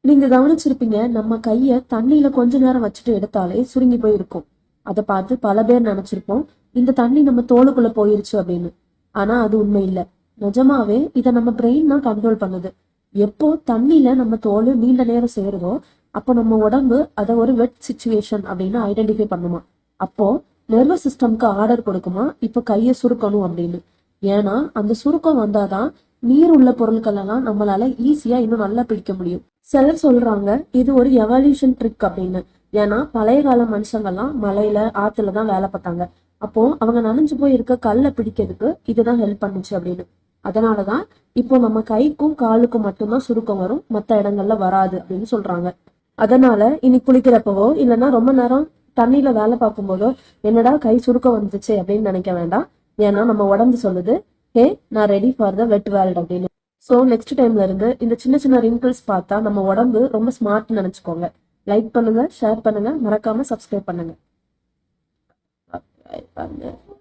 நீங்க கவனிச்சிருப்பீங்க, நம்ம கைய தண்ணியில கொஞ்ச நேரம் வச்சுட்டு எடுத்தாலே சுருங்கி போய் இருக்கும். அதை பார்த்து பல பேர் நினைச்சிருப்போம், இந்த தண்ணி நம்ம தோலுக்குள்ள போயிருச்சு அப்படின்னு. ஆனா அது உண்மை இல்ல. நிஜமாவே இத நம்ம பிரெயின் தான் கண்ட்ரோல் பண்ணுது. எப்போ தண்ணியில நம்ம தோல் நீண்ட நேரம் சேருதோ அப்போ நம்ம உடம்பு அதை ஒரு வெட் சிச்சுவேஷன் அப்படின்னு ஐடென்டிஃபை பண்ணுமா. அப்போ நர்வஸ் சிஸ்டம்க்கு ஆர்டர் கொடுக்குமா, இப்ப கைய சுருக்கணும் அப்படின்னு. ஏன்னா அந்த சுருக்கம் வந்தாதான் நீர் உள்ள பொருட்கள் எல்லாம் நம்மளால ஈஸியா இன்னும் நல்லா பிடிக்க முடியும். சிலர் சொல்றாங்க இது ஒரு எவல்யூஷன் ட்ரிக் அப்படின்னு. ஏன்னா பழைய கால மனுஷங்கள்லாம் மலையில ஆத்துலதான் வேலை பார்த்தாங்க. அப்போ அவங்க நனைஞ்சு போய் இருக்க கல்லை பிடிக்கிறதுக்கு இதுதான் ஹெல்ப் பண்ணுச்சு அப்படின்னு. அதனாலதான் இப்போ நம்ம கைக்கும் காலுக்கும் மட்டும்தான் சுருக்கம் வரும், மத்த இடங்கள்ல வராது அப்படின்னு சொல்றாங்க. அதனால இனி குளிக்கிறப்பவோ இல்லைன்னா ரொம்ப நேரம் தண்ணியில வேலை பார்க்கும் போதோ என்னடா கை சுருக்கம் வந்துச்சு அப்படின்னு நினைக்க வேண்டாம். ஏன்னா நம்ம உடம்பு சொல்லுது, ஹே நான் ready for the wet world அப்படின்னு. ஸோ நெக்ஸ்ட் டைம்ல இருந்து இந்த சின்ன சின்ன ரிங்கிள்ஸ் பார்த்தா நம்ம உடம்பு ரொம்ப ஸ்மார்ட்னு நினைச்சுக்கோங்க. லைக் பண்ணுங்க, ஷேர் பண்ணுங்க, மறக்காம சப்ஸ்கிரைப் பண்ணுங்க.